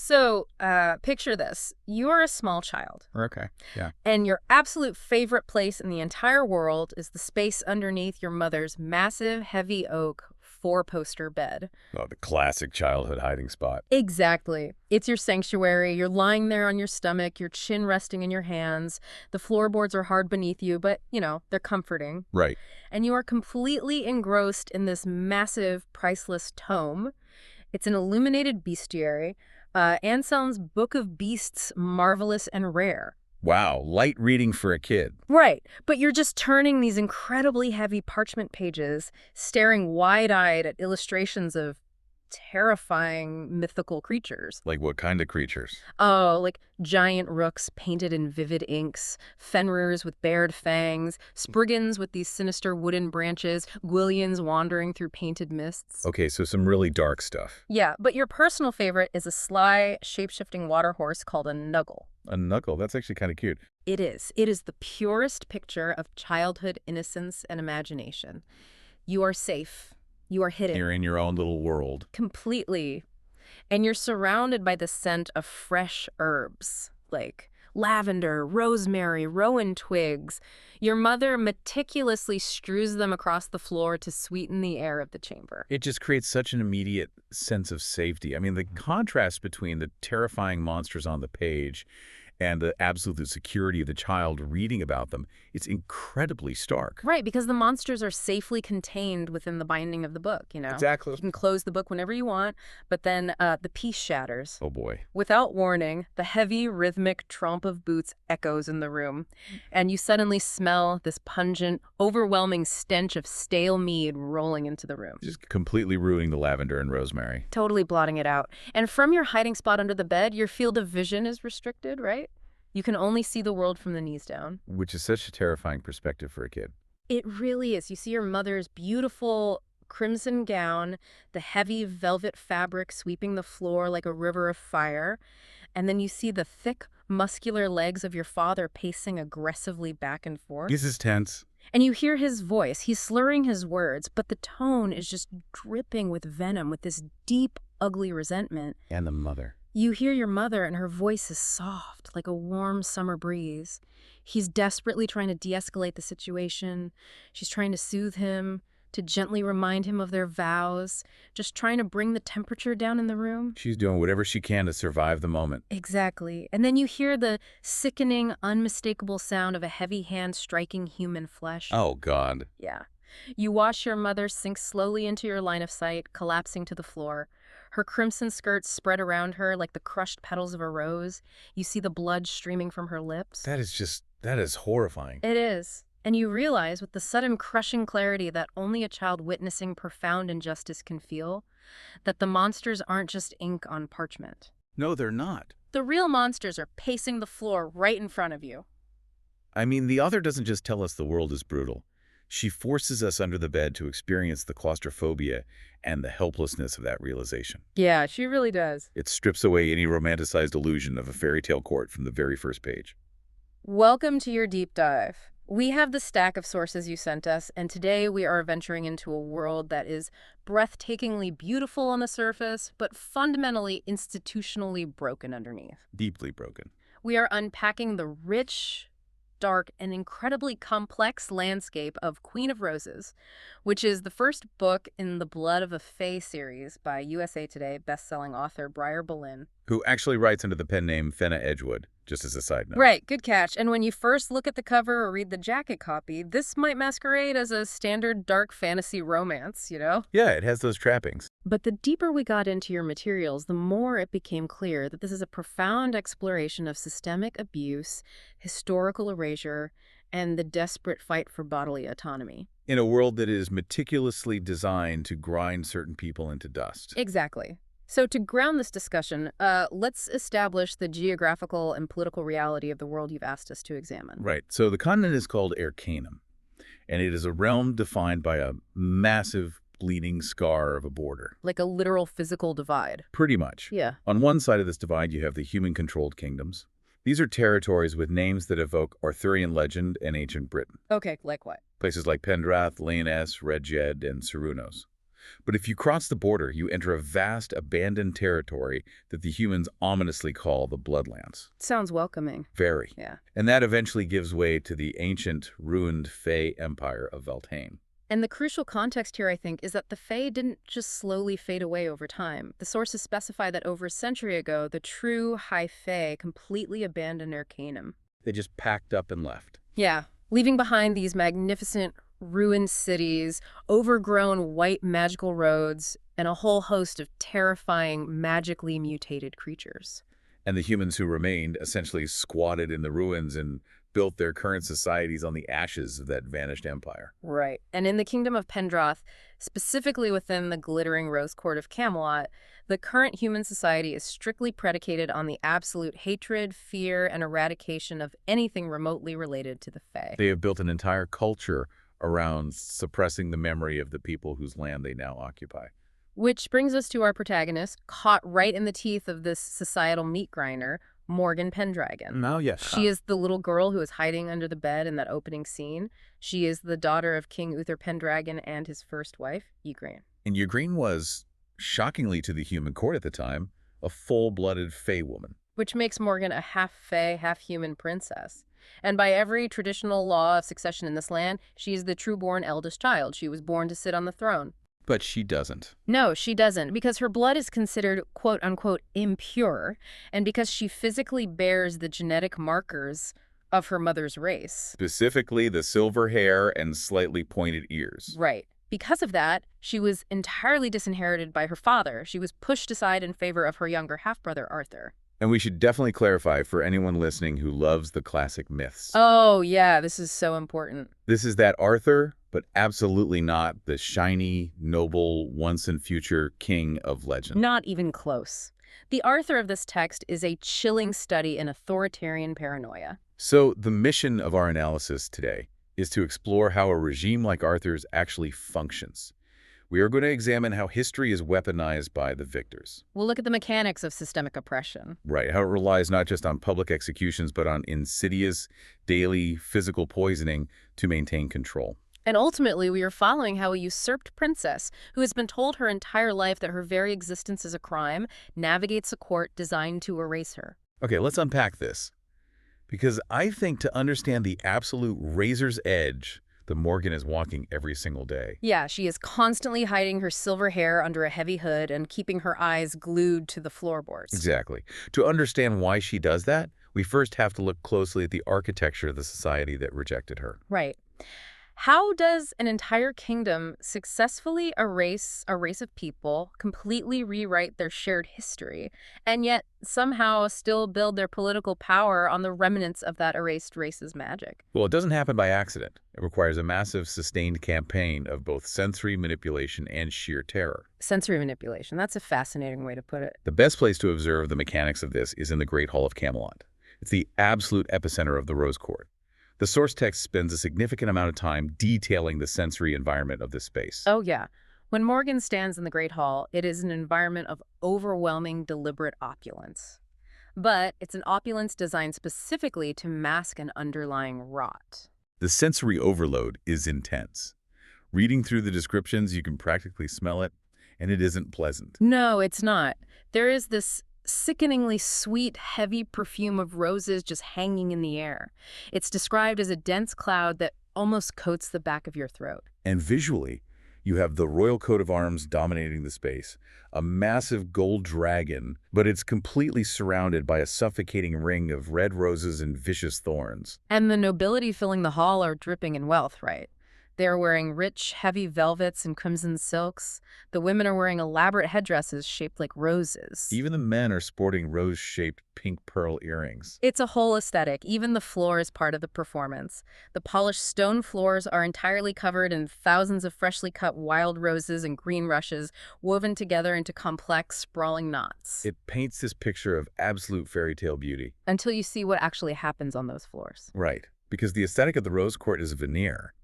So, picture this. You are a small child, Okay, yeah. and your absolute favorite place in the entire world is the space underneath your mother's massive, heavy oak four-poster bed. Oh, the classic childhood hiding spot. Exactly. It's your sanctuary. You're lying there on your stomach, your chin resting in your hands. The floorboards are hard beneath you, but, they're comforting. Right. And you are completely engrossed in this massive, priceless tome. It's an illuminated bestiary, Anselm's Book of Beasts, marvelous and rare. Wow, light reading for a kid. Right, but you're just turning these incredibly heavy parchment pages, staring wide-eyed at illustrations of terrifying mythical creatures. Like what kind of creatures? Oh, like giant rooks painted in vivid inks, fenrirs with bared fangs, spriggans with these sinister wooden branches, gwyllions wandering through painted mists. Okay, so some really dark stuff. Yeah, but your personal favorite is a sly, shape-shifting water horse called a nuggle. A knuckle, that's actually kind of cute. It is. It is the purest picture of childhood innocence and imagination. You are safe. You are hidden. You're in your own little world. Completely. And you're surrounded by the scent of fresh herbs, like lavender, rosemary, rowan twigs. Your mother meticulously strews them across the floor to sweeten the air of the chamber. It just creates such an immediate sense of safety. I mean, the contrast between the terrifying monsters on the page and the absolute security of the child reading about them, it's incredibly stark. Right, because the monsters are safely contained within the binding of the book, Exactly. You can close the book whenever you want, but then the piece shatters. Oh, boy. Without warning, the heavy, rhythmic tromp of boots echoes in the room, and you suddenly smell this pungent, overwhelming stench of stale mead rolling into the room. Just completely ruining the lavender and rosemary. Totally blotting it out. And from your hiding spot under the bed, your field of vision is restricted, right? You can only see the world from the knees down. Which is such a terrifying perspective for a kid. It really is. You see your mother's beautiful crimson gown, the heavy velvet fabric sweeping the floor like a river of fire, and then you see the thick, muscular legs of your father pacing aggressively back and forth. This is tense. And you hear his voice. He's slurring his words, but the tone is just dripping with venom, with this deep, ugly resentment. And the mother. You hear your mother, and her voice is soft, like a warm summer breeze. He's desperately trying to de-escalate the situation. She's trying to soothe him, to gently remind him of their vows, just trying to bring the temperature down in the room. She's doing whatever she can to survive the moment. Exactly. And then you hear the sickening, unmistakable sound of a heavy hand striking human flesh. Oh, God. Yeah. You watch your mother sink slowly into your line of sight, collapsing to the floor. Her crimson skirts spread around her like the crushed petals of a rose. You see the blood streaming from her lips. That is horrifying. It is. And you realize with the sudden crushing clarity that only a child witnessing profound injustice can feel, that the monsters aren't just ink on parchment. No, they're not. The real monsters are pacing the floor right in front of you. I mean, the author doesn't just tell us the world is brutal. She forces us under the bed to experience the claustrophobia and the helplessness of that realization. Yeah, she really does. It strips away any romanticized illusion of a fairy tale court from the very first page. Welcome to your deep dive. We have the stack of sources you sent us, and today we are venturing into a world that is breathtakingly beautiful on the surface, but fundamentally institutionally broken underneath. Deeply broken. We are unpacking the rich, dark, and incredibly complex landscape of Queen of Roses, which is the first book in the Blood of a Fae series by USA Today bestselling author Briar Boleyn. Who actually writes under the pen name Fenna Edgewood, just as a side note. Right, good catch. And when you first look at the cover or read the jacket copy, this might masquerade as a standard dark fantasy romance, Yeah, it has those trappings. But the deeper we got into your materials, the more it became clear that this is a profound exploration of systemic abuse, historical erasure, and the desperate fight for bodily autonomy. In a world that is meticulously designed to grind certain people into dust. Exactly. So to ground this discussion, let's establish the geographical and political reality of the world you've asked us to examine. Right. So the continent is called Arcanum, and it is a realm defined by a massive bleeding scar of a border. Like a literal physical divide. Pretty much. Yeah. On one side of this divide, you have the human-controlled kingdoms. These are territories with names that evoke Arthurian legend and ancient Britain. Okay, like what? Places like Pendrath, Lyonesse, Redjed, and Cernunnos. But if you cross the border, you enter a vast, abandoned territory that the humans ominously call the Bloodlands. Sounds welcoming. Very. Yeah. And that eventually gives way to the ancient, ruined Fey Empire of Veltane. And the crucial context here, I think, is that the Fae didn't just slowly fade away over time. The sources specify that over a century ago, the true High Fae completely abandoned Arcanum. They just packed up and left. Yeah, leaving behind these magnificent ruined cities, overgrown white magical roads, and a whole host of terrifying, magically mutated creatures. And the humans who remained essentially squatted in the ruins and built their current societies on the ashes of that vanished empire. Right. And in the Kingdom of Pendragon, specifically within the glittering Rose Court of Camelot, the current human society is strictly predicated on the absolute hatred, fear, and eradication of anything remotely related to the Fae. They have built an entire culture around suppressing the memory of the people whose land they now occupy. Which brings us to our protagonist, caught right in the teeth of this societal meat grinder, Morgan Pendragon. Now, yes. She is the little girl who is hiding under the bed in that opening scene. She is the daughter of King Uther Pendragon and his first wife, Igraine. And Igraine was, shockingly to the human court at the time, a full-blooded Fey woman. Which makes Morgan a half-Fey, half-human princess. And by every traditional law of succession in this land, she is the true-born eldest child. She was born to sit on the throne. But she doesn't. No, she doesn't, because her blood is considered quote-unquote impure, and because she physically bears the genetic markers of her mother's race. Specifically, the silver hair and slightly pointed ears. Right. Because of that, she was entirely disinherited by her father. She was pushed aside in favor of her younger half-brother, Arthur. And we should definitely clarify for anyone listening who loves the classic myths. Oh, yeah, this is so important. This is that Arthur, but absolutely not the shiny, noble, once-and-future king of legend. Not even close. The Arthur of this text is a chilling study in authoritarian paranoia. So the mission of our analysis today is to explore how a regime like Arthur's actually functions. We are going to examine how history is weaponized by the victors. We'll look at the mechanics of systemic oppression. Right, how it relies not just on public executions, but on insidious, daily physical poisoning to maintain control. And ultimately, we are following how a usurped princess, who has been told her entire life that her very existence is a crime, navigates a court designed to erase her. Okay, let's unpack this. Because I think to understand the absolute razor's edge that Morgan is walking every single day. Yeah, she is constantly hiding her silver hair under a heavy hood and keeping her eyes glued to the floorboards. Exactly. To understand why she does that, we first have to look closely at the architecture of the society that rejected her. Right. How does an entire kingdom successfully erase a race of people, completely rewrite their shared history, and yet somehow still build their political power on the remnants of that erased race's magic? Well, it doesn't happen by accident. It requires a massive, sustained campaign of both sensory manipulation and sheer terror. Sensory manipulation. That's a fascinating way to put it. The best place to observe the mechanics of this is in the Great Hall of Camelot. It's the absolute epicenter of the Rose Court. The source text spends a significant amount of time detailing the sensory environment of this space. Oh, yeah. When Morgan stands in the Great Hall, it is an environment of overwhelming, deliberate opulence. But it's an opulence designed specifically to mask an underlying rot. The sensory overload is intense. Reading through the descriptions, you can practically smell it, and it isn't pleasant. No, it's not. There is this sickeningly sweet, heavy perfume of roses just hanging in the air. It's described as a dense cloud that almost coats the back of your throat. And visually, you have the royal coat of arms dominating the space, a massive gold dragon, but it's completely surrounded by a suffocating ring of red roses and vicious thorns. And the nobility filling the hall are dripping in wealth, right? They're wearing rich, heavy velvets and crimson silks. The women are wearing elaborate headdresses shaped like roses. Even the men are sporting rose-shaped pink pearl earrings. It's a whole aesthetic. Even the floor is part of the performance. The polished stone floors are entirely covered in thousands of freshly cut wild roses and green rushes woven together into complex, sprawling knots. It paints this picture of absolute fairy tale beauty. Until you see what actually happens on those floors. Right, because the aesthetic of the Rose Court is a veneer.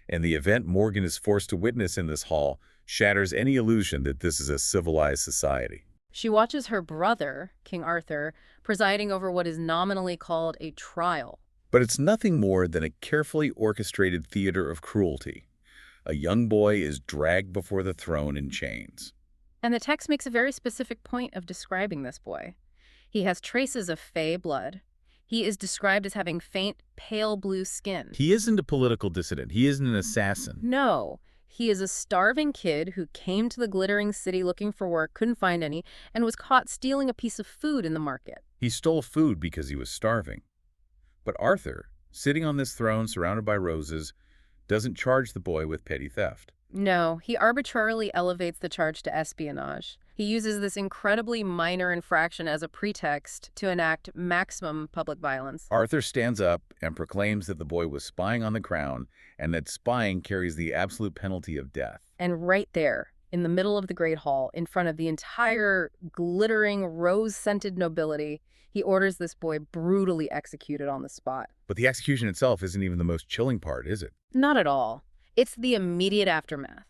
And the event Morgan is forced to witness in this hall shatters any illusion that this is a civilized society. She watches her brother, King Arthur, presiding over what is nominally called a trial. But it's nothing more than a carefully orchestrated theater of cruelty. A young boy is dragged before the throne in chains. And the text makes a very specific point of describing this boy. He has traces of fey blood. He is described as having faint, pale blue skin. He isn't a political dissident. He isn't an assassin. No, he is a starving kid who came to the glittering city looking for work, couldn't find any, and was caught stealing a piece of food in the market. He stole food because he was starving. But Arthur, sitting on this throne surrounded by roses, doesn't charge the boy with petty theft. No, he arbitrarily elevates the charge to espionage. He uses this incredibly minor infraction as a pretext to enact maximum public violence. Arthur stands up and proclaims that the boy was spying on the crown and that spying carries the absolute penalty of death. And right there, in the middle of the Great Hall, in front of the entire glittering, rose-scented nobility, he orders this boy brutally executed on the spot. But the execution itself isn't even the most chilling part, is it? Not at all. It's the immediate aftermath.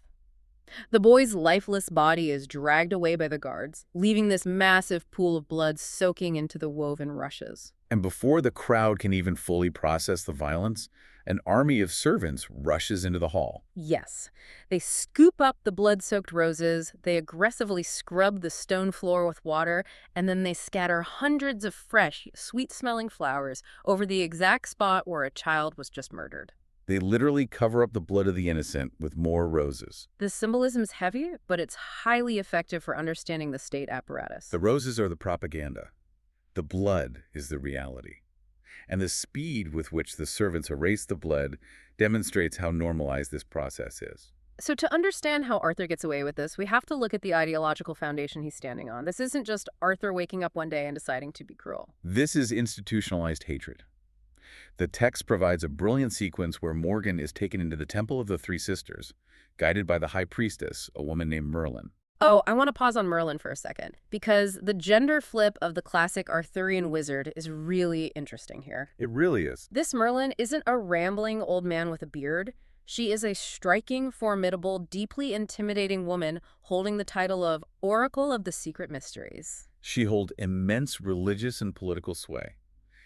The boy's lifeless body is dragged away by the guards, leaving this massive pool of blood soaking into the woven rushes. And before the crowd can even fully process the violence, an army of servants rushes into the hall. Yes. They scoop up the blood-soaked roses, they aggressively scrub the stone floor with water, and then they scatter hundreds of fresh, sweet-smelling flowers over the exact spot where a child was just murdered. They literally cover up the blood of the innocent with more roses. The symbolism is heavy, but it's highly effective for understanding the state apparatus. The roses are the propaganda. The blood is the reality. And the speed with which the servants erase the blood demonstrates how normalized this process is. So to understand how Arthur gets away with this, we have to look at the ideological foundation he's standing on. This isn't just Arthur waking up one day and deciding to be cruel. This is institutionalized hatred. The text provides a brilliant sequence where Morgan is taken into the Temple of the Three Sisters, guided by the High Priestess, a woman named Merlin. Oh, I want to pause on Merlin for a second, because the gender flip of the classic Arthurian wizard is really interesting here. It really is. This Merlin isn't a rambling old man with a beard. She is a striking, formidable, deeply intimidating woman holding the title of Oracle of the Secret Mysteries. She holds immense religious and political sway,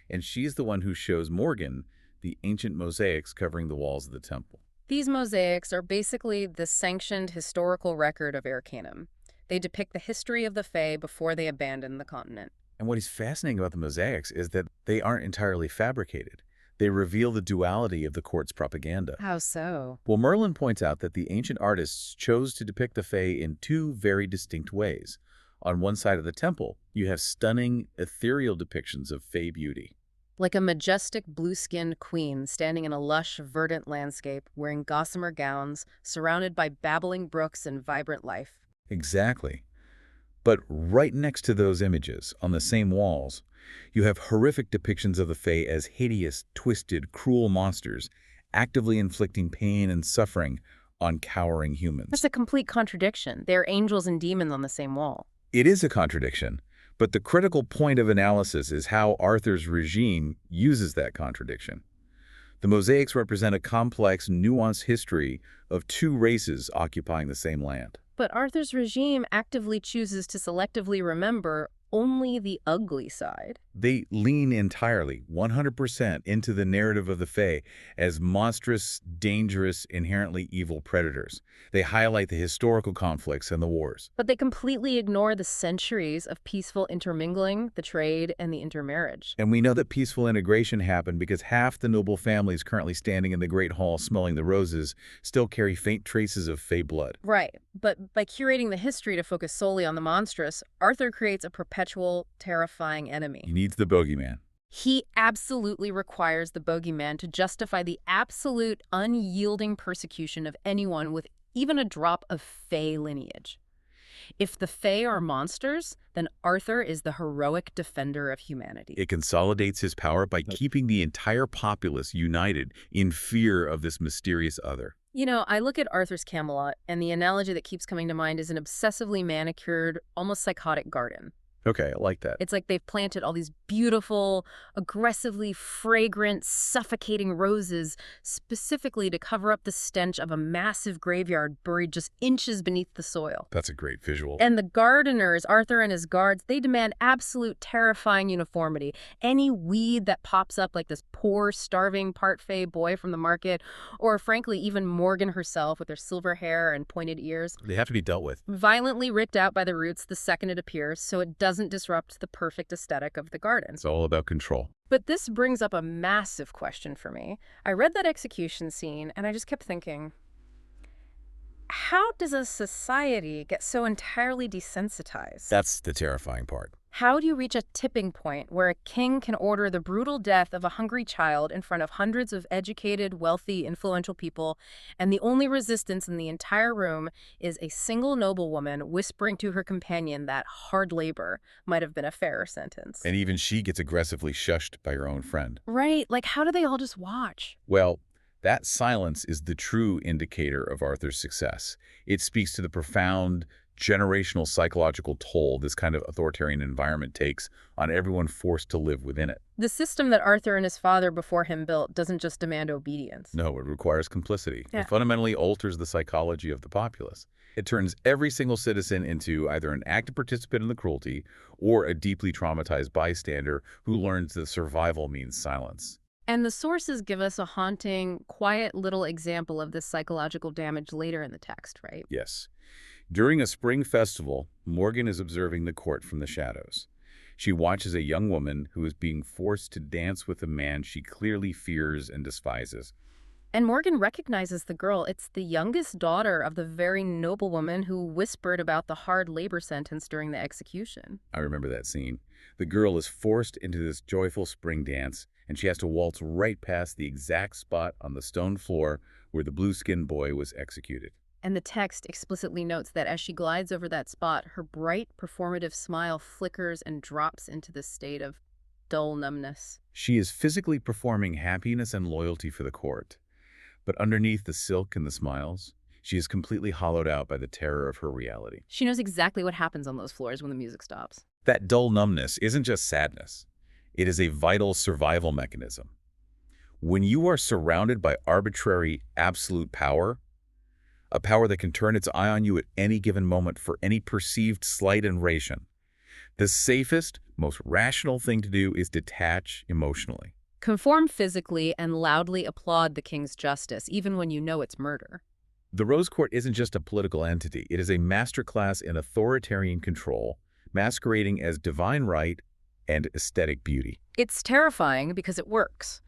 and she's the one who shows Morgan the ancient mosaics covering the walls of the temple. These mosaics are basically the sanctioned historical record of Arcanum. They depict the history of the Fae before they abandoned the continent. And what is fascinating about the mosaics is that they aren't entirely fabricated. They reveal the duality of the court's propaganda. How so? Well, Merlin points out that the ancient artists chose to depict the Fae in two very distinct ways. On one side of the temple, you have stunning, ethereal depictions of Fae beauty. Like a majestic blue-skinned queen standing in a lush, verdant landscape, wearing gossamer gowns, surrounded by babbling brooks and vibrant life. Exactly. But right next to those images, on the same walls, you have horrific depictions of the Fae as hideous, twisted, cruel monsters, actively inflicting pain and suffering on cowering humans. That's a complete contradiction. There are angels and demons on the same wall. It is a contradiction, but the critical point of analysis is how Arthur's regime uses that contradiction. The mosaics represent a complex, nuanced history of two races occupying the same land. But Arthur's regime actively chooses to selectively remember only the ugly side. They lean entirely, 100%, into the narrative of the Fae as monstrous, dangerous, inherently evil predators. They highlight the historical conflicts and the wars. But they completely ignore the centuries of peaceful intermingling, the trade, and the intermarriage. And we know that peaceful integration happened because half the noble families currently standing in the Great Hall smelling the roses still carry faint traces of Fae blood. Right, but by curating the history to focus solely on the monstrous, Arthur creates a perpetual, terrifying enemy. He needs the bogeyman. He absolutely requires the bogeyman to justify the absolute, unyielding persecution of anyone with even a drop of Fae lineage. If the Fae are monsters, then Arthur is the heroic defender of humanity. It consolidates his power by keeping the entire populace united in fear of this mysterious other. You know, I look at Arthur's Camelot, and the analogy that keeps coming to mind is an obsessively manicured, almost psychotic garden. Okay, I like that. It's like they've planted all these beautiful, aggressively fragrant, suffocating roses specifically to cover up the stench of a massive graveyard buried just inches beneath the soil. That's a great visual. And the gardeners, Arthur and his guards, they demand absolute terrifying uniformity. Any weed that pops up, like this poor, starving part-fey boy from the market, or frankly, even Morgan herself with her silver hair and pointed ears, They have to be dealt with. violently ripped out by the roots the second it appears so it doesn't disrupt the perfect aesthetic of the garden. It's all about control. But this brings up a massive question for me. I read that execution scene and I just kept thinking, how does a society get so entirely desensitized? That's the terrifying part. How do you reach a tipping point where a king can order the brutal death of a hungry child in front of hundreds of educated, wealthy, influential people, and the only resistance in the entire room is a single noblewoman whispering to her companion that hard labor might have been a fairer sentence? And even she gets aggressively shushed by her own friend. Right, like how do they all just watch? Well, that silence is the true indicator of Arthur's success. It speaks to the profound generational psychological toll this kind of authoritarian environment takes on everyone forced to live within it. The system that Arthur and his father before him built doesn't just demand obedience. No, it requires complicity. Yeah. It fundamentally alters the psychology of the populace. It turns every single citizen into either an active participant in the cruelty or a deeply traumatized bystander who learns that survival means silence. And the sources give us a haunting, quiet little example of this psychological damage later in the text, right? Yes. During a spring festival, Morgan is observing the court from the shadows. She watches a young woman who is being forced to dance with a man she clearly fears and despises. And Morgan recognizes the girl. It's the youngest daughter of the very noblewoman who whispered about the hard labor sentence during the execution. I remember that scene. The girl is forced into this joyful spring dance, and she has to waltz right past the exact spot on the stone floor where the blue-skinned boy was executed. And the text explicitly notes that as she glides over that spot, her bright, performative smile flickers and drops into this state of dull numbness. She is physically performing happiness and loyalty for the court. But underneath the silk and the smiles, she is completely hollowed out by the terror of her reality. She knows exactly what happens on those floors when the music stops. That dull numbness isn't just sadness. It is a vital survival mechanism. When you are surrounded by arbitrary, absolute power, a power that can turn its eye on you at any given moment for any perceived slight and ration, the safest, most rational thing to do is detach emotionally. Conform physically and loudly applaud the king's justice, even when you know it's murder. The Rose Court isn't just a political entity. It is a masterclass in authoritarian control, masquerading as divine right and aesthetic beauty. It's terrifying because it works.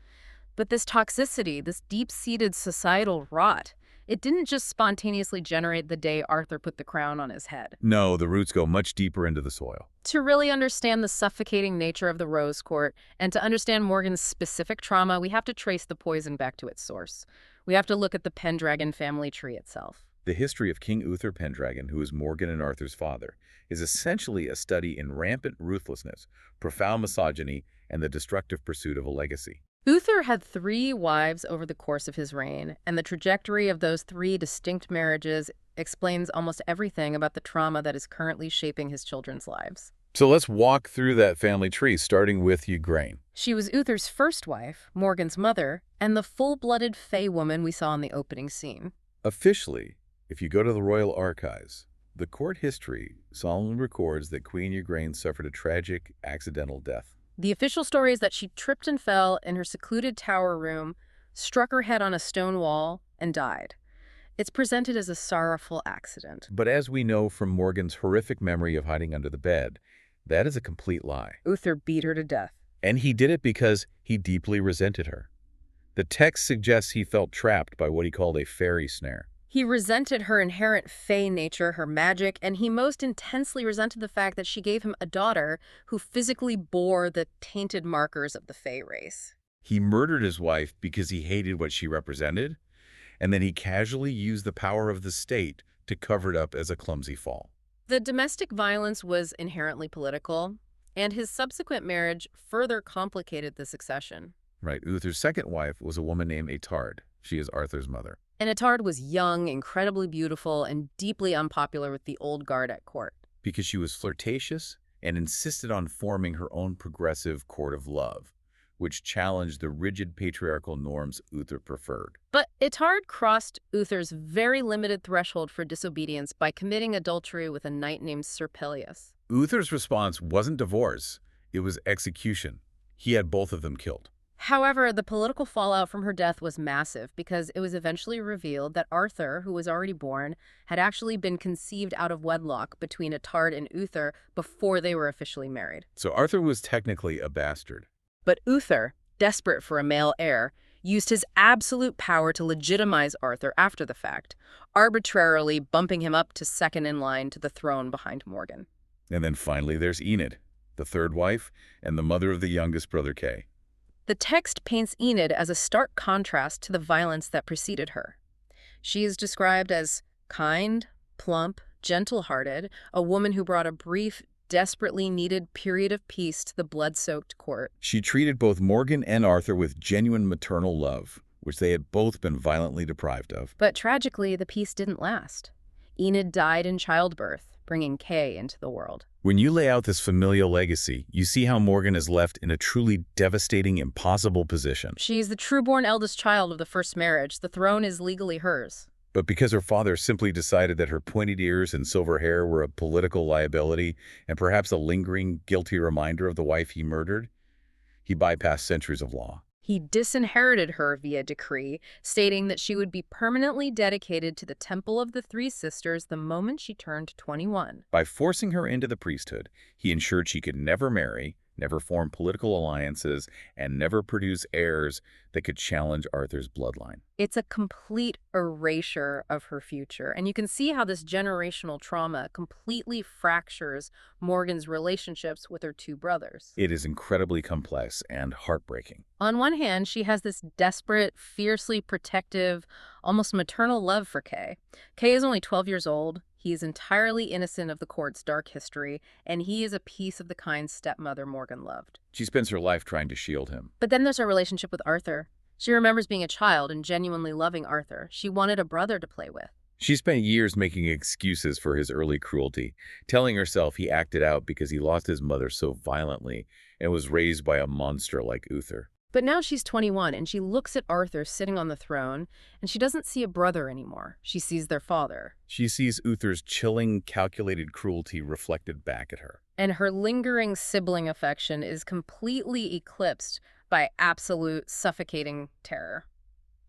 But this toxicity, this deep-seated societal rot, it didn't just spontaneously generate the day Arthur put the crown on his head. No, the roots go much deeper into the soil. To really understand the suffocating nature of the Rose Court and to understand Morgan's specific trauma, we have to trace the poison back to its source. We have to look at the Pendragon family tree itself. The history of King Uther Pendragon, who is Morgan and Arthur's father, is essentially a study in rampant ruthlessness, profound misogyny, and the destructive pursuit of a legacy. Uther had 3 wives over the course of his reign, and the trajectory of those 3 distinct marriages explains almost everything about the trauma that is currently shaping his children's lives. So let's walk through that family tree, starting with Igraine. She was Uther's first wife, Morgan's mother, and the full-blooded Fey woman we saw in the opening scene. Officially, if you go to the royal archives, the court history solemnly records that Queen Igraine suffered a tragic, accidental death. The official story is that she tripped and fell in her secluded tower room, struck her head on a stone wall, and died. It's presented as a sorrowful accident. But as we know from Morgan's horrific memory of hiding under the bed, that is a complete lie. Uther beat her to death. And he did it because he deeply resented her. The text suggests he felt trapped by what he called a fairy snare. He resented her inherent fey nature, her magic, and he most intensely resented the fact that she gave him a daughter who physically bore the tainted markers of the fey race. He murdered his wife because he hated what she represented, and then he casually used the power of the state to cover it up as a clumsy fall. The domestic violence was inherently political, and his subsequent marriage further complicated the succession. Right. Uther's second wife was a woman named Etard. She is Arthur's mother. And Etard was young, incredibly beautiful, and deeply unpopular with the old guard at court. Because she was flirtatious, and insisted on forming her own progressive court of love, which challenged the rigid patriarchal norms Uther preferred. But Itard crossed Uther's very limited threshold for disobedience by committing adultery with a knight named Sir Peleus. Uther's response wasn't divorce, it was execution. He had both of them killed. However, the political fallout from her death was massive because it was eventually revealed that Arthur, who was already born, had actually been conceived out of wedlock between Itard and Uther before they were officially married. So Arthur was technically a bastard. But Uther, desperate for a male heir, used his absolute power to legitimize Arthur after the fact, arbitrarily bumping him up to second in line to the throne behind Morgan. And then finally there's Enid, the third wife and the mother of the youngest brother Kay. The text paints Enid as a stark contrast to the violence that preceded her. She is described as kind, plump, gentle-hearted, a woman who brought a brief, desperately needed period of peace to the blood-soaked court. She treated both Morgan and Arthur with genuine maternal love, which they had both been violently deprived of. But tragically, the peace didn't last. Enid died in childbirth, bringing Kay into the world. When you lay out this familial legacy, you see how Morgan is left in a truly devastating, impossible position. She's the true-born eldest child of the first marriage. The throne is legally hers. But because her father simply decided that her pointed ears and silver hair were a political liability and perhaps a lingering, guilty reminder of the wife he murdered, he bypassed centuries of law. He disinherited her via decree, stating that she would be permanently dedicated to the Temple of the Three Sisters the moment she turned 21. By forcing her into the priesthood, he ensured she could never marry, never form political alliances, and never produce heirs that could challenge Arthur's bloodline. It's a complete erasure of her future, and you can see how this generational trauma completely fractures Morgan's relationships with her two brothers. It is incredibly complex and heartbreaking. On one hand, she has this desperate, fiercely protective, almost maternal love for Kay. Kay is only 12 years old. He is entirely innocent of the court's dark history, and he is a piece of the kind stepmother Morgan loved. She spends her life trying to shield him. But then there's her relationship with Arthur. She remembers being a child and genuinely loving Arthur. She wanted a brother to play with. She spent years making excuses for his early cruelty, telling herself he acted out because he lost his mother so violently and was raised by a monster like Uther. But now she's 21, and she looks at Arthur sitting on the throne, and she doesn't see a brother anymore. She sees their father. She sees Uther's chilling, calculated cruelty reflected back at her. And her lingering sibling affection is completely eclipsed by absolute, suffocating terror.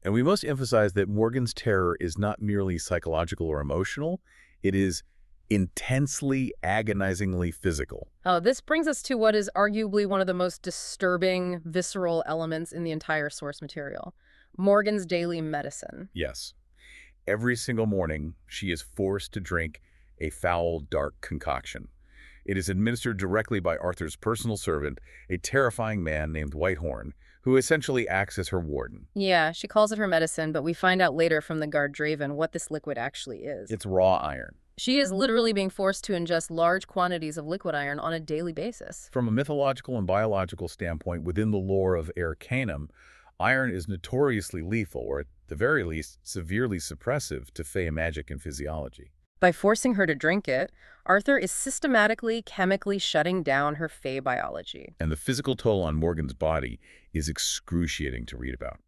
And we must emphasize that Morgan's terror is not merely psychological or emotional. It is intensely, agonizingly physical. Oh, this brings us to what is arguably one of the most disturbing, visceral elements in the entire source material. Morgan's daily medicine. Yes. Every single morning, she is forced to drink a foul, dark concoction. It is administered directly by Arthur's personal servant, a terrifying man named Whitehorn, who essentially acts as her warden. Yeah, she calls it her medicine, but we find out later from the guard Draven what this liquid actually is. It's raw iron. She is literally being forced to ingest large quantities of liquid iron on a daily basis. From a mythological and biological standpoint, within the lore of Arcanum, iron is notoriously lethal, or at the very least, severely suppressive to Fey magic and physiology. By forcing her to drink it, Arthur is systematically, chemically shutting down her Fey biology. And the physical toll on Morgan's body is excruciating to read about.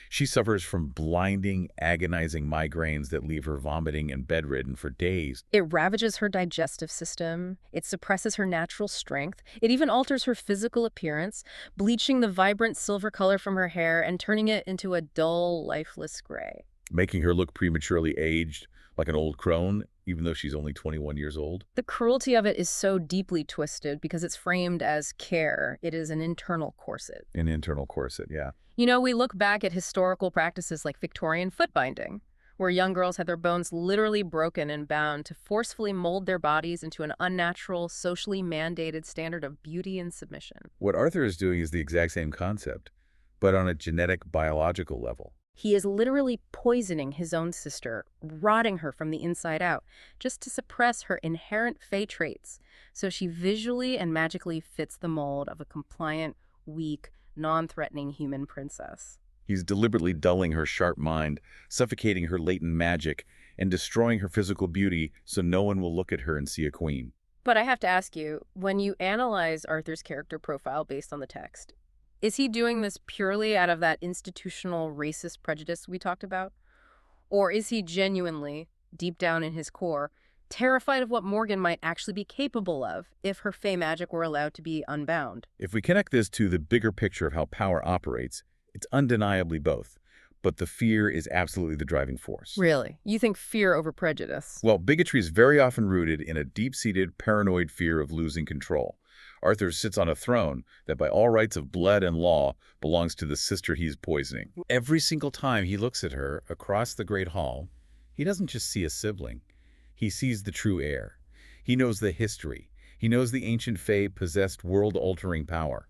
She suffers from blinding, agonizing migraines that leave her vomiting and bedridden for days. It ravages her digestive system. It suppresses her natural strength. It even alters her physical appearance, bleaching the vibrant silver color from her hair and turning it into a dull, lifeless gray. Making her look prematurely aged, like an old crone, even though she's only 21 years old. The cruelty of it is so deeply twisted because it's framed as care. It is an internal corset. An internal corset, yeah. You know, we look back at historical practices like Victorian foot binding, where young girls had their bones literally broken and bound to forcefully mold their bodies into an unnatural, socially mandated standard of beauty and submission. What Arthur is doing is the exact same concept, but on a genetic, biological level. He is literally poisoning his own sister, rotting her from the inside out, just to suppress her inherent Fey traits, so she visually and magically fits the mold of a compliant, weak, non-threatening human princess. He's deliberately dulling her sharp mind, suffocating her latent magic, and destroying her physical beauty so no one will look at her and see a queen. But I have to ask you, when you analyze Arthur's character profile based on the text, is he doing this purely out of that institutional racist prejudice we talked about? Or is he genuinely, deep down in his core, terrified of what Morgan might actually be capable of if her fey magic were allowed to be unbound? If we connect this to the bigger picture of how power operates, it's undeniably both. But the fear is absolutely the driving force. Really? You think fear over prejudice? Well, bigotry is very often rooted in a deep-seated, paranoid fear of losing control. Arthur sits on a throne that by all rights of blood and law belongs to the sister he's poisoning. Every single time he looks at her across the Great Hall, he doesn't just see a sibling. He sees the true heir. He knows the history. He knows the ancient fae possessed world-altering power.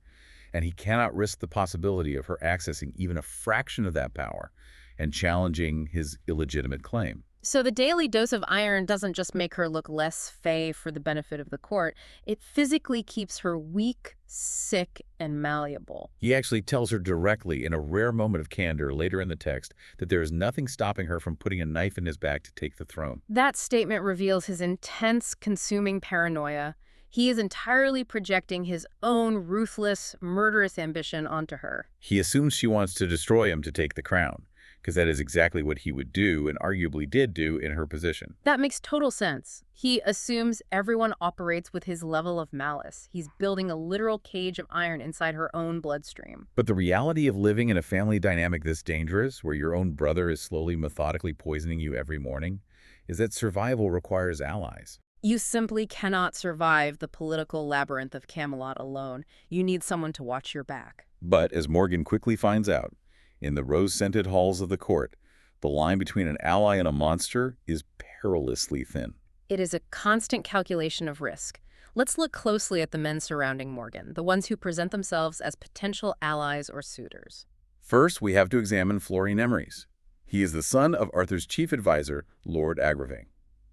And he cannot risk the possibility of her accessing even a fraction of that power and challenging his illegitimate claim. So the daily dose of iron doesn't just make her look less fey for the benefit of the court. It physically keeps her weak, sick, and malleable. He actually tells her directly in a rare moment of candor later in the text that there is nothing stopping her from putting a knife in his back to take the throne. That statement reveals his intense, consuming paranoia. He is entirely projecting his own ruthless, murderous ambition onto her. He assumes she wants to destroy him to take the crown, because that is exactly what he would do and arguably did do in her position. That makes total sense. He assumes everyone operates with his level of malice. He's building a literal cage of iron inside her own bloodstream. But the reality of living in a family dynamic this dangerous, where your own brother is slowly, methodically poisoning you every morning, is that survival requires allies. You simply cannot survive the political labyrinth of Camelot alone. You need someone to watch your back. But, as Morgan quickly finds out, in the rose-scented halls of the court, the line between an ally and a monster is perilously thin. It is a constant calculation of risk. Let's look closely at the men surrounding Morgan, the ones who present themselves as potential allies or suitors. First, we have to examine Florian Emrys. He is the son of Arthur's chief advisor, Lord Agravain.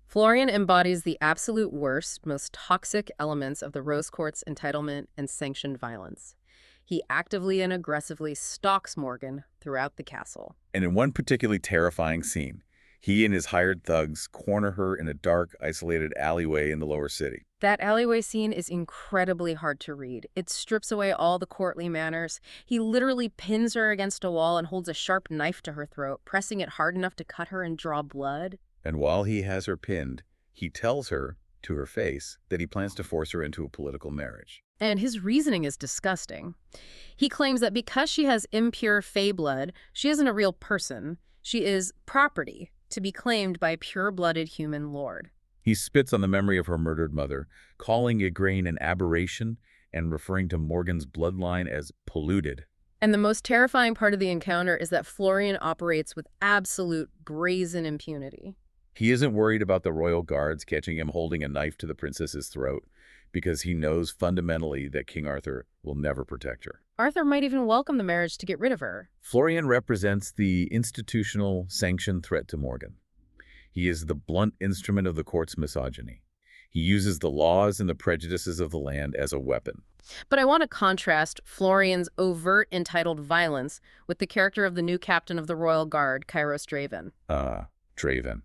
Florian embodies the absolute worst, most toxic elements of the Rose Court's entitlement and sanctioned violence. He actively and aggressively stalks Morgan throughout the castle. And in one particularly terrifying scene, he and his hired thugs corner her in a dark, isolated alleyway in the lower city. That alleyway scene is incredibly hard to read. It strips away all the courtly manners. He literally pins her against a wall and holds a sharp knife to her throat, pressing it hard enough to cut her and draw blood. And while he has her pinned, he tells her, to her face, that he plans to force her into a political marriage. And his reasoning is disgusting. He claims that because she has impure fey blood, she isn't a real person. She is property to be claimed by a pure-blooded human lord. He spits on the memory of her murdered mother, calling Igraine an aberration and referring to Morgan's bloodline as polluted. And the most terrifying part of the encounter is that Florian operates with absolute brazen impunity. He isn't worried about the royal guards catching him holding a knife to the princess's throat, because he knows fundamentally that King Arthur will never protect her. Arthur might even welcome the marriage to get rid of her. Florian represents the institutional sanctioned threat to Morgan. He is the blunt instrument of the court's misogyny. He uses the laws and the prejudices of the land as a weapon. But I want to contrast Florian's overt entitled violence with the character of the new captain of the royal guard, Kairos Draven. Draven.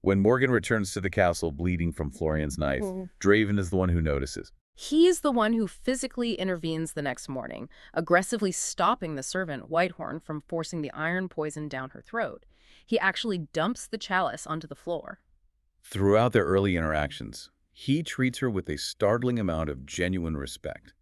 When Morgan returns to the castle bleeding from Florian's knife, Draven is the one who notices. He is the one who physically intervenes the next morning, aggressively stopping the servant, Whitehorn, from forcing the iron poison down her throat. He actually dumps the chalice onto the floor. Throughout their early interactions, he treats her with a startling amount of genuine respect.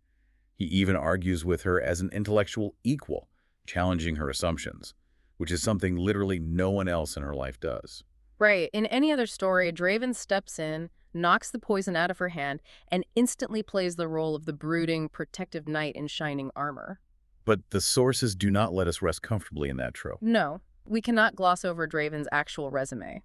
He even argues with her as an intellectual equal, challenging her assumptions, which is something literally no one else in her life does. Right. In any other story, Draven steps in, knocks the poison out of her hand, and instantly plays the role of the brooding, protective knight in shining armor. But the sources do not let us rest comfortably in that trope. No, we cannot gloss over Draven's actual resume.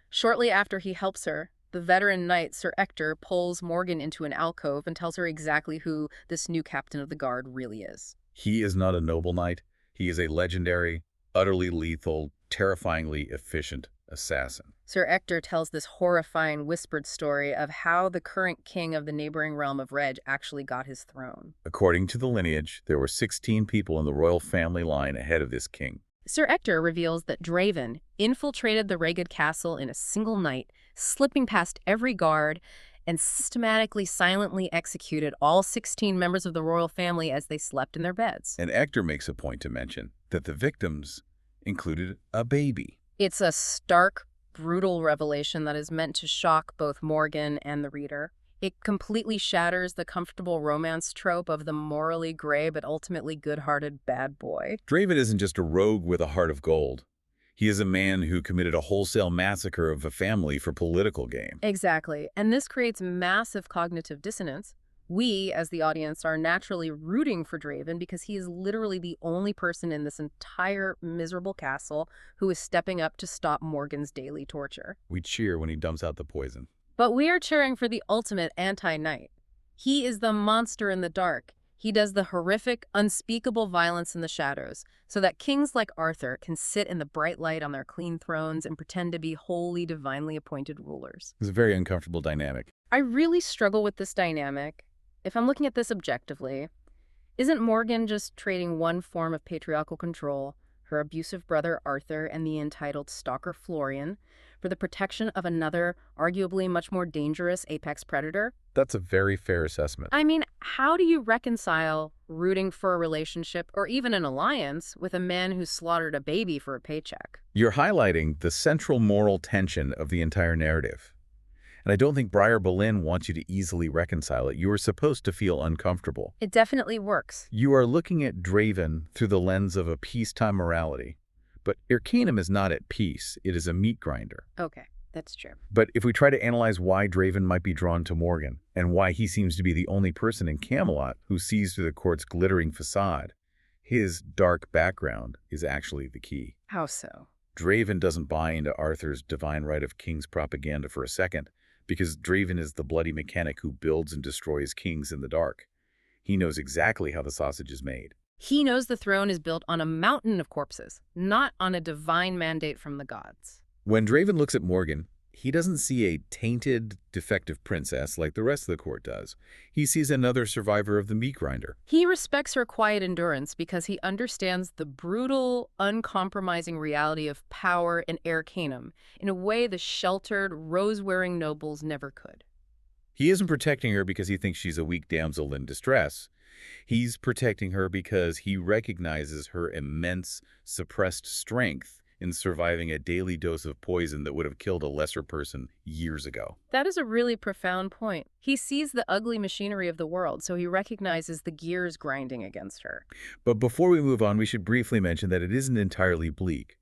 Shortly after he helps her, the veteran knight Sir Ector pulls Morgan into an alcove and tells her exactly who this new captain of the guard really is. He is not a noble knight. He is a legendary, utterly lethal, terrifyingly efficient assassin. Sir Ector tells this horrifying whispered story of how the current king of the neighboring realm of Reg actually got his throne. According to the lineage, there were 16 people in the royal family line ahead of this king. Sir Ector reveals that Draven infiltrated the Reged castle in a single night, slipping past every guard and systematically silently executed all 16 members of the royal family as they slept in their beds. And Ector makes a point to mention that the victims included a baby. It's a stark, brutal revelation that is meant to shock both Morgan and the reader. It completely shatters the comfortable romance trope of the morally gray but ultimately good-hearted bad boy. Draven isn't just a rogue with a heart of gold. He is a man who committed a wholesale massacre of a family for political gain. Exactly, and this creates massive cognitive dissonance. We, as the audience, are naturally rooting for Draven because he is literally the only person in this entire miserable castle who is stepping up to stop Morgan's daily torture. We cheer when he dumps out the poison. But we are cheering for the ultimate anti-knight. He is the monster in the dark. He does the horrific, unspeakable violence in the shadows, so that kings like Arthur can sit in the bright light on their clean thrones and pretend to be wholly divinely appointed rulers. It's a very uncomfortable dynamic. I really struggle with this dynamic. If I'm looking at this objectively, isn't Morgan just trading one form of patriarchal control, her abusive brother Arthur and the entitled stalker Florian, for the protection of another, arguably much more dangerous apex predator? That's a very fair assessment. I mean, how do you reconcile rooting for a relationship or even an alliance with a man who slaughtered a baby for a paycheck? You're highlighting the central moral tension of the entire narrative. And I don't think Briar Boleyn wants you to easily reconcile it. You are supposed to feel uncomfortable. It definitely works. You are looking at Draven through the lens of a peacetime morality. But Arcanum is not at peace. It is a meat grinder. Okay, that's true. But if we try to analyze why Draven might be drawn to Morgan, and why he seems to be the only person in Camelot who sees through the court's glittering facade, his dark background is actually the key. How so? Draven doesn't buy into Arthur's divine right of kings propaganda for a second, because Draven is the bloody mechanic who builds and destroys kings in the dark. He knows exactly how the sausage is made. He knows the throne is built on a mountain of corpses, not on a divine mandate from the gods. When Draven looks at Morgan, he doesn't see a tainted, defective princess like the rest of the court does. He sees another survivor of the meat grinder. He respects her quiet endurance because he understands the brutal, uncompromising reality of power in Arcanum in a way the sheltered, rose-wearing nobles never could. He isn't protecting her because he thinks she's a weak damsel in distress. He's protecting her because he recognizes her immense, suppressed strength in surviving a daily dose of poison that would have killed a lesser person years ago. That is a really profound point. He sees the ugly machinery of the world, so he recognizes the gears grinding against her. But before we move on, we should briefly mention that it isn't entirely bleak.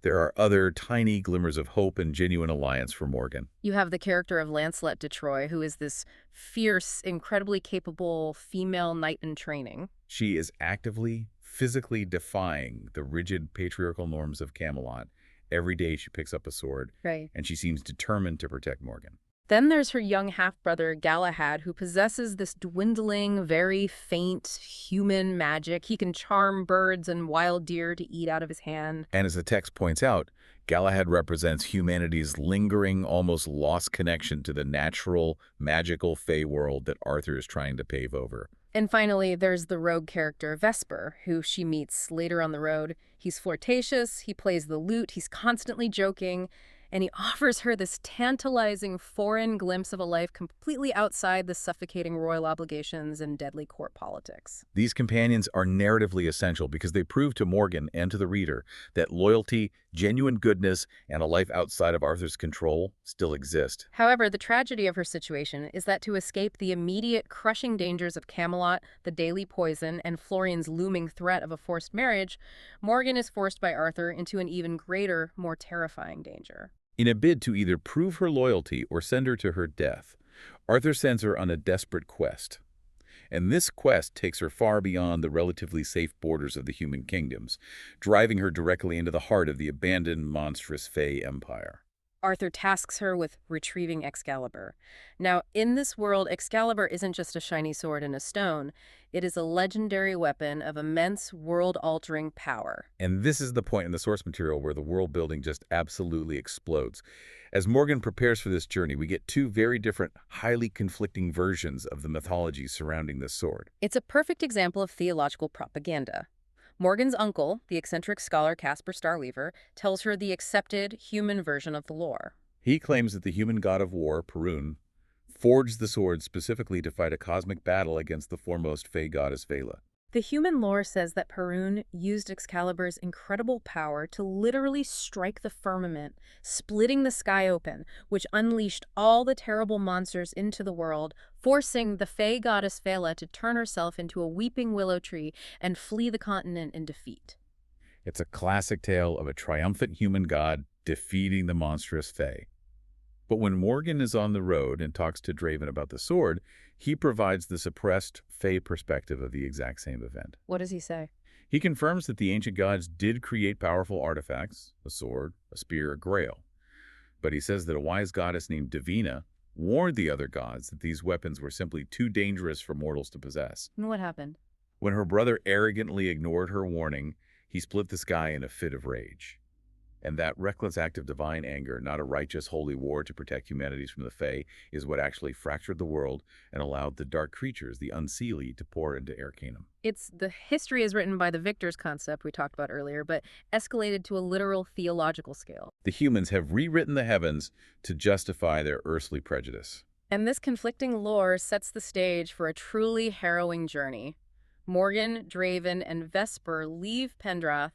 There are other tiny glimmers of hope and genuine alliance for Morgan. You have the character of Lancelot de Troyes, who is this fierce, incredibly capable female knight in training. She is actively, physically defying the rigid patriarchal norms of Camelot. Every day she picks up a sword, Right. and she seems determined to protect Morgan. Then there's her young half-brother Galahad, who possesses this dwindling, very faint human magic. He can charm birds and wild deer to eat out of his hand. And as the text points out, Galahad represents humanity's lingering, almost lost connection to the natural, magical fey world that Arthur is trying to pave over. And finally, there's the rogue character Vesper, who she meets later on the road. He's flirtatious, he plays the lute, he's constantly joking, and he offers her this tantalizing foreign glimpse of a life completely outside the suffocating royal obligations and deadly court politics. These companions are narratively essential because they prove to Morgan and to the reader that loyalty, genuine goodness, and a life outside of Arthur's control still exist. However, the tragedy of her situation is that to escape the immediate crushing dangers of Camelot, the daily poison, and Florian's looming threat of a forced marriage, Morgan is forced by Arthur into an even greater, more terrifying danger. In a bid to either prove her loyalty or send her to her death, Arthur sends her on a desperate quest. And this quest takes her far beyond the relatively safe borders of the human kingdoms, driving her directly into the heart of the abandoned, monstrous Fey Empire. Arthur tasks her with retrieving Excalibur. Now, in this world, Excalibur isn't just a shiny sword and a stone. It is a legendary weapon of immense, world-altering power. And this is the point in the source material where the world building just absolutely explodes. As Morgan prepares for this journey, we get two very different, highly conflicting versions of the mythology surrounding this sword. It's a perfect example of theological propaganda. Morgan's uncle, the eccentric scholar Caspar Starweaver, tells her the accepted human version of the lore. He claims that the human god of war, Perun, forged the sword specifically to fight a cosmic battle against the foremost Fey goddess Vela. The human lore says that Perun used Excalibur's incredible power to literally strike the firmament, splitting the sky open, which unleashed all the terrible monsters into the world, forcing the Fey goddess Vela to turn herself into a weeping willow tree and flee the continent in defeat. It's a classic tale of a triumphant human god defeating the monstrous Fey. But when Morgan is on the road and talks to Draven about the sword, he provides the suppressed Fey perspective of the exact same event. What does he say? He confirms that the ancient gods did create powerful artifacts, a sword, a spear, a grail. But he says that a wise goddess named Divina warned the other gods that these weapons were simply too dangerous for mortals to possess. And what happened? When her brother arrogantly ignored her warning, he split the sky in a fit of rage. And that reckless act of divine anger, not a righteous, holy war to protect humanity from the Fae, is what actually fractured the world and allowed the dark creatures, the Unseelie, to pour into Arcanum. It's the history is written by the victors concept we talked about earlier, but escalated to a literal theological scale. The humans have rewritten the heavens to justify their earthly prejudice. And this conflicting lore sets the stage for a truly harrowing journey. Morgan, Draven, and Vesper leave Pendrath,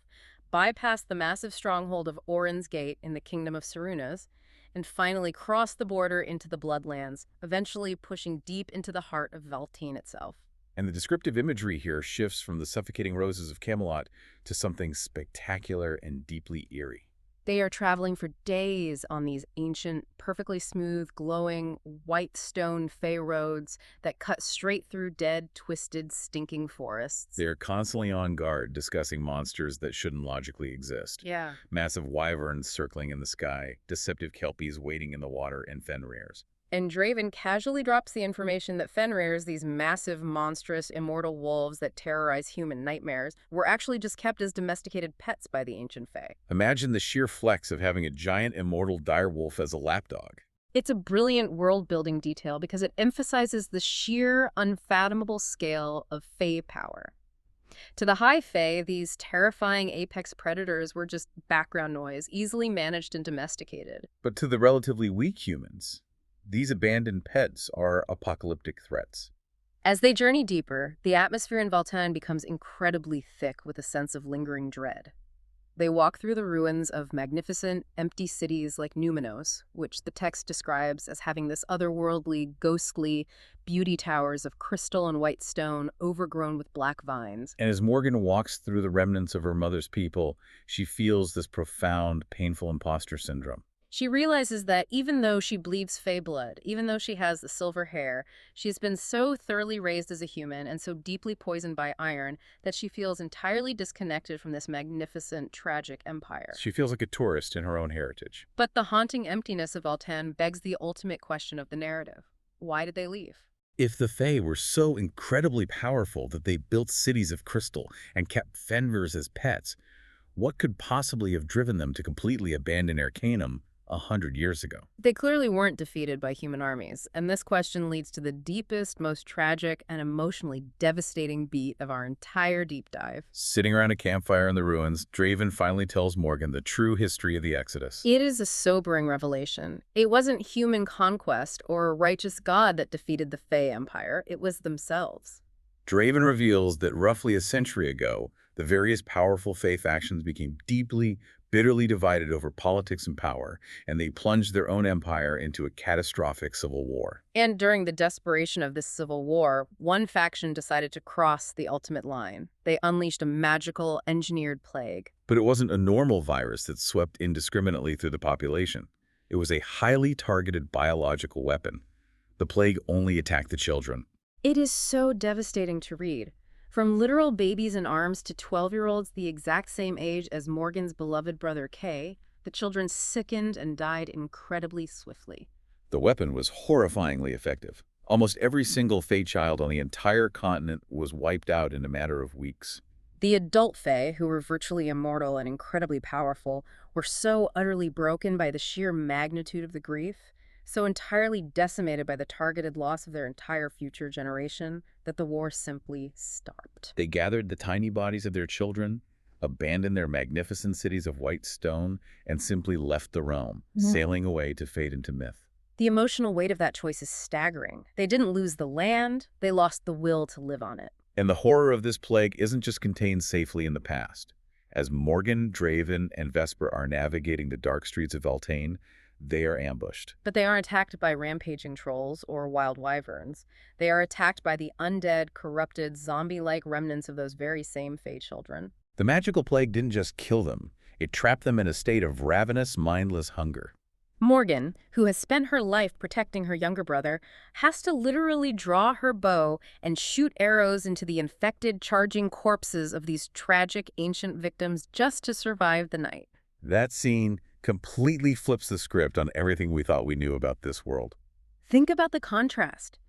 bypass the massive stronghold of Orin's Gate in the Kingdom of Sarunas, and finally cross the border into the Bloodlands, eventually pushing deep into the heart of Valtine itself. And the descriptive imagery here shifts from the suffocating roses of Camelot to something spectacular and deeply eerie. They are traveling for days on these ancient, perfectly smooth, glowing, white stone fey roads that cut straight through dead, twisted, stinking forests. They are constantly on guard, discussing monsters that shouldn't logically exist. Yeah. Massive wyverns circling in the sky, deceptive kelpies waiting in the water, and fenrir's. And Draven casually drops the information that Fenrir's, these massive, monstrous, immortal wolves that terrorize human nightmares, were actually just kept as domesticated pets by the ancient Fae. Imagine the sheer flex of having a giant immortal direwolf as a lapdog. It's a brilliant world-building detail because it emphasizes the sheer, unfathomable scale of Fae power. To the high Fae, these terrifying apex predators were just background noise, easily managed and domesticated. But to the relatively weak humans, these abandoned pets are apocalyptic threats. As they journey deeper, the atmosphere in Valtine becomes incredibly thick with a sense of lingering dread. They walk through the ruins of magnificent, empty cities like Numenos, which the text describes as having this otherworldly, ghostly beauty towers of crystal and white stone overgrown with black vines. And as Morgan walks through the remnants of her mother's people, she feels this profound, painful imposter syndrome. She realizes that even though she bleeds Fae blood, even though she has the silver hair, she's been so thoroughly raised as a human and so deeply poisoned by iron that she feels entirely disconnected from this magnificent, tragic empire. She feels like a tourist in her own heritage. But the haunting emptiness of Valtan begs the ultimate question of the narrative. Why did they leave? If the Fae were so incredibly powerful that they built cities of crystal and kept Fenrirs as pets, what could possibly have driven them to completely abandon Arcanum 100 years ago? They clearly weren't defeated by human armies, and this question leads to the deepest, most tragic, and emotionally devastating beat of our entire deep dive. Sitting around a campfire in the ruins, Draven finally tells Morgan the true history of the Exodus. It is a sobering revelation. It wasn't human conquest or a righteous god that defeated the Fae Empire, it was themselves. Draven reveals that roughly a century ago, the various powerful Fae factions became deeply, bitterly divided over politics and power, and they plunged their own empire into a catastrophic civil war. And during the desperation of this civil war, one faction decided to cross the ultimate line. They unleashed a magical, engineered plague. But it wasn't a normal virus that swept indiscriminately through the population. It was a highly targeted biological weapon. The plague only attacked the children. It is so devastating to read. From literal babies in arms to 12-year-olds the exact same age as Morgan's beloved brother Kay, the children sickened and died incredibly swiftly. The weapon was horrifyingly effective. Almost every single Fae child on the entire continent was wiped out in a matter of weeks. The adult Fae, who were virtually immortal and incredibly powerful, were so utterly broken by the sheer magnitude of the grief, so entirely decimated by the targeted loss of their entire future generation, that the war simply stopped. They gathered the tiny bodies of their children, abandoned their magnificent cities of white stone, and simply left the realm, sailing away to fade into myth. The emotional weight of that choice is staggering. They didn't lose the land, they lost the will to live on it. And the horror of this plague isn't just contained safely in the past. As Morgan, Draven, and Vesper are navigating the dark streets of Eltane, they are ambushed. But they aren't attacked by rampaging trolls or wild wyverns. They are attacked by the undead, corrupted, zombie-like remnants of those very same Fae children. The magical plague didn't just kill them, it trapped them in a state of ravenous, mindless hunger. Morgan, who has spent her life protecting her younger brother, has to literally draw her bow and shoot arrows into the infected, charging corpses of these tragic ancient victims just to survive the night. That scene completely flips the script on everything we thought we knew about this world. Think about the contrast.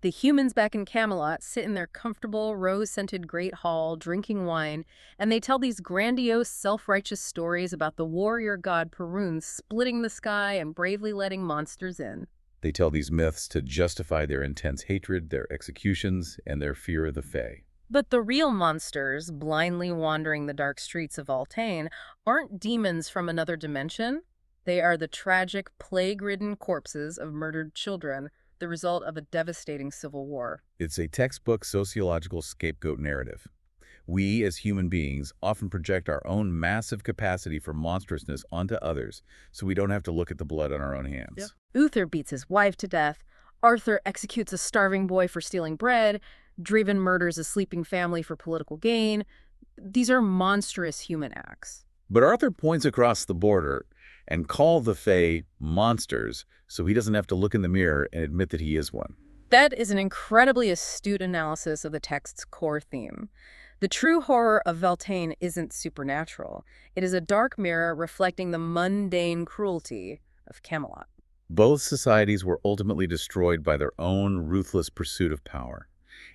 The humans back in Camelot sit in their comfortable, rose-scented great hall, drinking wine, and they tell these grandiose, self-righteous stories about the warrior god Perun splitting the sky and bravely letting monsters in. They tell these myths to justify their intense hatred, their executions, and their fear of the Fae. But the real monsters, blindly wandering the dark streets of Eltane, aren't demons from another dimension. They are the tragic, plague-ridden corpses of murdered children, the result of a devastating civil war. It's a textbook sociological scapegoat narrative. We, as human beings, often project our own massive capacity for monstrousness onto others, so we don't have to look at the blood on our own hands. Yep. Uther beats his wife to death. Arthur executes a starving boy for stealing bread. Draven murders a sleeping family for political gain. These are monstrous human acts. But Arthur points across the border and calls the Fae monsters, so he doesn't have to look in the mirror and admit that he is one. That is an incredibly astute analysis of the text's core theme. The true horror of Eltane isn't supernatural. It is a dark mirror reflecting the mundane cruelty of Camelot. Both societies were ultimately destroyed by their own ruthless pursuit of power.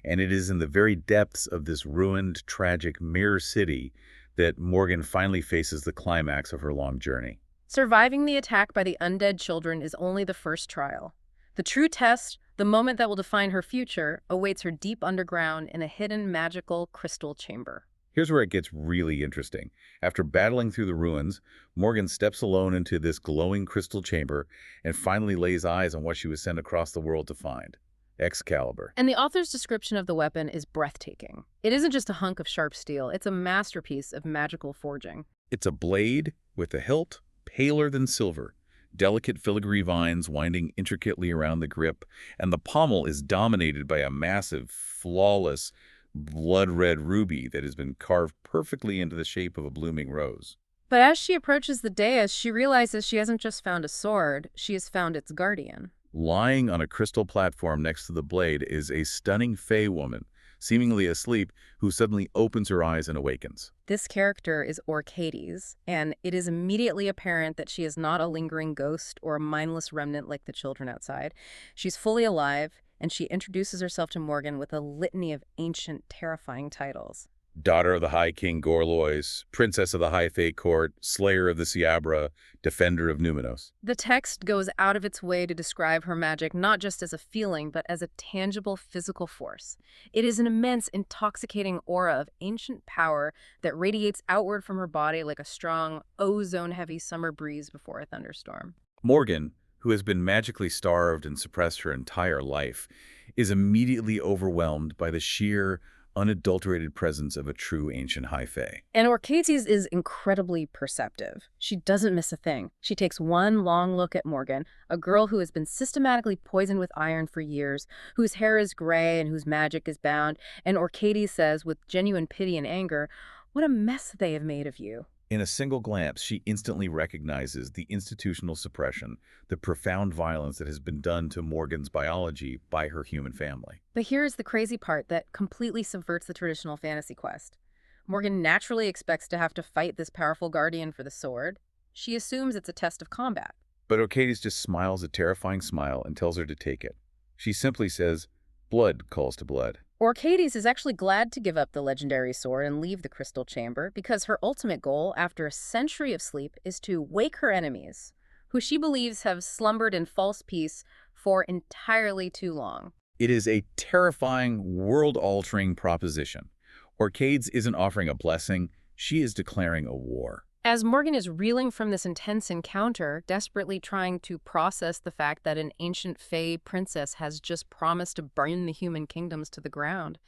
And it is in the very depths of this ruined, tragic mirror city that Morgan finally faces the climax of her long journey. Surviving the attack by the undead children is only the first trial. The true test, the moment that will define her future, awaits her deep underground in a hidden magical crystal chamber. Here's where it gets really interesting. After battling through the ruins, Morgan steps alone into this glowing crystal chamber and finally lays eyes on what she was sent across the world to find. Excalibur. And the author's description of the weapon is breathtaking. It isn't just a hunk of sharp steel, it's a masterpiece of magical forging. It's a blade with a hilt paler than silver, delicate filigree vines winding intricately around the grip, and the pommel is dominated by a massive, flawless, blood-red ruby that has been carved perfectly into the shape of a blooming rose. But as she approaches the dais, she realizes she hasn't just found a sword, she has found its guardian. Lying on a crystal platform next to the blade is a stunning Fae woman, seemingly asleep, who suddenly opens her eyes and awakens. This character is Orcades, and it is immediately apparent that she is not a lingering ghost or a mindless remnant like the children outside. She's fully alive, and she introduces herself to Morgan with a litany of ancient, terrifying titles. Daughter of the High King Gorlois, Princess of the High Fae Court, Slayer of the Ciabra, Defender of Numinos. The text goes out of its way to describe her magic not just as a feeling, but as a tangible physical force. It is an immense, intoxicating aura of ancient power that radiates outward from her body like a strong, ozone-heavy summer breeze before a thunderstorm. Morgan, who has been magically starved and suppressed her entire life, is immediately overwhelmed by the sheer, unadulterated presence of a true ancient High Fae. And Orcades is incredibly perceptive. She doesn't miss a thing. She takes one long look at Morgan, a girl who has been systematically poisoned with iron for years, whose hair is gray and whose magic is bound, and Orcades says with genuine pity and anger, "What a mess they have made of you." In a single glance, she instantly recognizes the institutional suppression, the profound violence that has been done to Morgan's biology by her human family. But here's the crazy part that completely subverts the traditional fantasy quest. Morgan naturally expects to have to fight this powerful guardian for the sword. She assumes it's a test of combat. But Orcades just smiles a terrifying smile and tells her to take it. She simply says, "Blood calls to blood." Orcades is actually glad to give up the legendary sword and leave the crystal chamber because her ultimate goal, after a century of sleep, is to wake her enemies, who she believes have slumbered in false peace for entirely too long. It is a terrifying, world-altering proposition. Orcades isn't offering a blessing, she is declaring a war. As Morgan is reeling from this intense encounter, desperately trying to process the fact that an ancient Fey princess has just promised to burn the human kingdoms to the ground,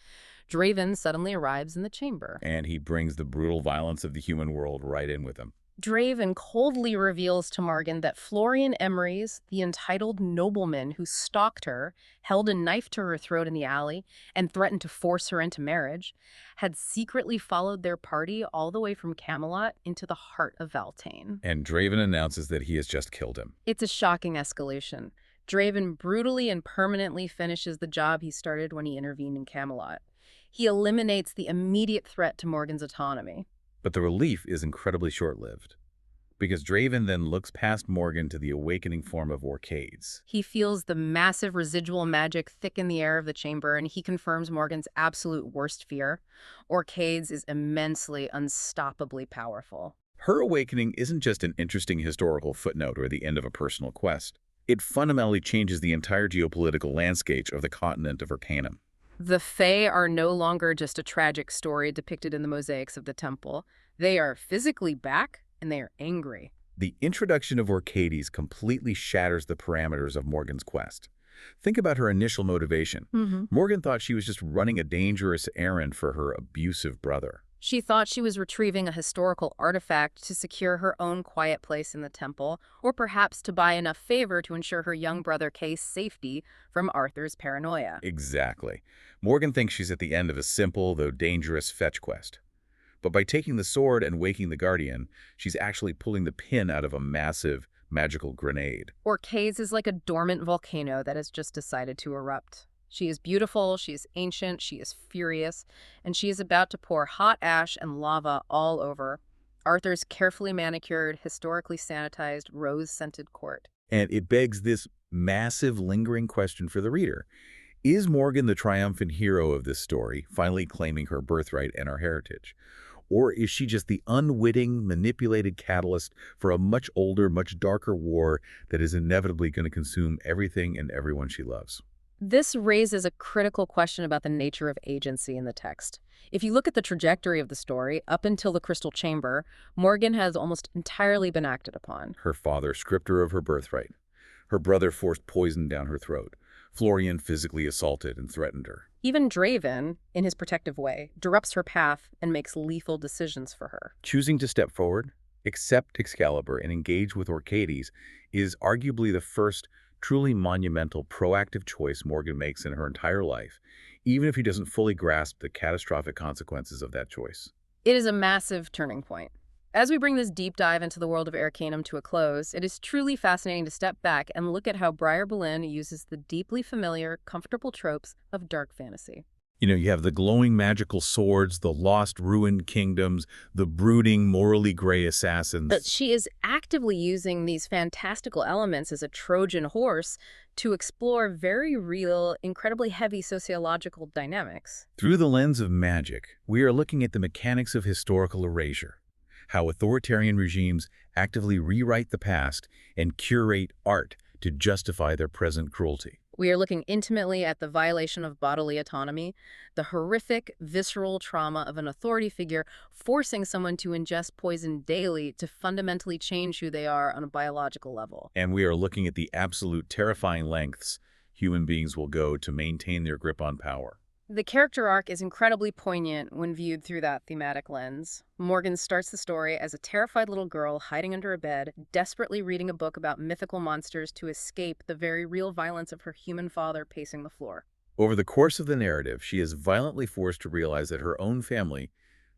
Draven suddenly arrives in the chamber. And he brings the brutal violence of the human world right in with him. Draven coldly reveals to Morgan that Florian Emeries, the entitled nobleman who stalked her, held a knife to her throat in the alley, and threatened to force her into marriage, had secretly followed their party all the way from Camelot into the heart of Valtane. And Draven announces that he has just killed him. It's a shocking escalation. Draven brutally and permanently finishes the job he started when he intervened in Camelot. He eliminates the immediate threat to Morgan's autonomy. But the relief is incredibly short-lived, because Draven then looks past Morgan to the awakening form of Orcades. He feels the massive residual magic thick in the air of the chamber, and he confirms Morgan's absolute worst fear. Orcades is immensely, unstoppably powerful. Her awakening isn't just an interesting historical footnote or the end of a personal quest. It fundamentally changes the entire geopolitical landscape of the continent of Arcanum. The Fae are no longer just a tragic story depicted in the mosaics of the temple. They are physically back, and they are angry. The introduction of Orcades completely shatters the parameters of Morgan's quest. Think about her initial motivation. Morgan thought she was just running a dangerous errand for her abusive brother. She thought she was retrieving a historical artifact to secure her own quiet place in the temple, or perhaps to buy enough favor to ensure her young brother Kay's safety from Arthur's paranoia. Exactly. Morgan thinks she's at the end of a simple, though dangerous, fetch quest. But by taking the sword and waking the Guardian, she's actually pulling the pin out of a massive, magical grenade. Orcades is like a dormant volcano that has just decided to erupt. She is beautiful, she is ancient, she is furious, and she is about to pour hot ash and lava all over Arthur's carefully manicured, historically sanitized, rose-scented court. And it begs this massive, lingering question for the reader. Is Morgan the triumphant hero of this story, finally claiming her birthright and her heritage? Or is she just the unwitting, manipulated catalyst for a much older, much darker war that is inevitably going to consume everything and everyone she loves? This raises a critical question about the nature of agency in the text. If you look at the trajectory of the story, up until the Crystal Chamber, Morgan has almost entirely been acted upon. Her father stripped her of her birthright. Her brother forced poison down her throat. Florian physically assaulted and threatened her. Even Draven, in his protective way, disrupts her path and makes lethal decisions for her. Choosing to step forward, accept Excalibur, and engage with Orcades is arguably the first truly monumental, proactive choice Morgan makes in her entire life, even if he doesn't fully grasp the catastrophic consequences of that choice. It is a massive turning point. As we bring this deep dive into the world of Arcanum to a close, it is truly fascinating to step back and look at how Briar Boleyn uses the deeply familiar, comfortable tropes of dark fantasy. You have the glowing magical swords, the lost ruined kingdoms, the brooding, morally gray assassins. But she is actively using these fantastical elements as a Trojan horse to explore very real, incredibly heavy sociological dynamics. Through the lens of magic, we are looking at the mechanics of historical erasure, how authoritarian regimes actively rewrite the past and curate art to justify their present cruelty. We are looking intimately at the violation of bodily autonomy, the horrific, visceral trauma of an authority figure forcing someone to ingest poison daily to fundamentally change who they are on a biological level. And we are looking at the absolute terrifying lengths human beings will go to maintain their grip on power. The character arc is incredibly poignant when viewed through that thematic lens. Morgan starts the story as a terrified little girl hiding under a bed, desperately reading a book about mythical monsters to escape the very real violence of her human father pacing the floor. Over the course of the narrative, she is violently forced to realize that her own family,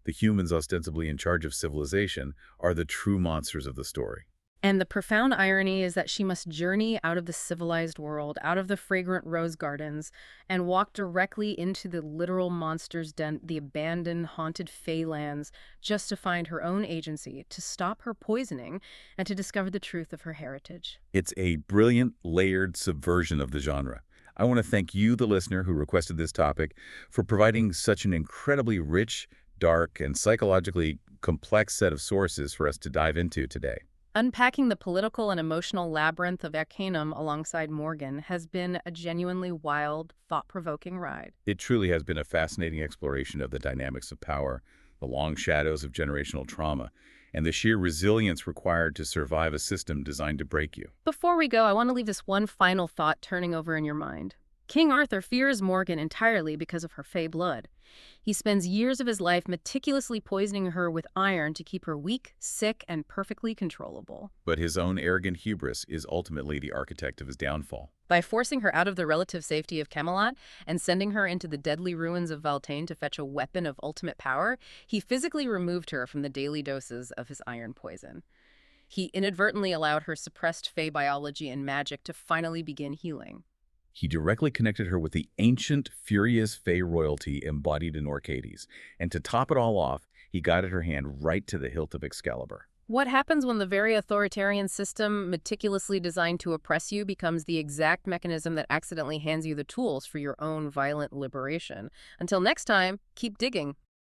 the humans ostensibly in charge of civilization, are the true monsters of the story. And the profound irony is that she must journey out of the civilized world, out of the fragrant rose gardens, and walk directly into the literal monster's den, the abandoned, haunted Feylands, just to find her own agency, to stop her poisoning, and to discover the truth of her heritage. It's a brilliant, layered subversion of the genre. I want to thank you, the listener, who requested this topic, for providing such an incredibly rich, dark, and psychologically complex set of sources for us to dive into today. Unpacking the political and emotional labyrinth of Arcanum alongside Morgan has been a genuinely wild, thought-provoking ride. It truly has been a fascinating exploration of the dynamics of power, the long shadows of generational trauma, and the sheer resilience required to survive a system designed to break you. Before we go, I want to leave this one final thought turning over in your mind. King Arthur fears Morgan entirely because of her fey blood. He spends years of his life meticulously poisoning her with iron to keep her weak, sick, and perfectly controllable. But his own arrogant hubris is ultimately the architect of his downfall. By forcing her out of the relative safety of Camelot and sending her into the deadly ruins of Valtane to fetch a weapon of ultimate power, he physically removed her from the daily doses of his iron poison. He inadvertently allowed her suppressed fey biology and magic to finally begin healing. He directly connected her with the ancient, furious Fey royalty embodied in Orcades, and to top it all off, he guided her hand right to the hilt of Excalibur. What happens when the very authoritarian system meticulously designed to oppress you becomes the exact mechanism that accidentally hands you the tools for your own violent liberation? Until next time, keep digging.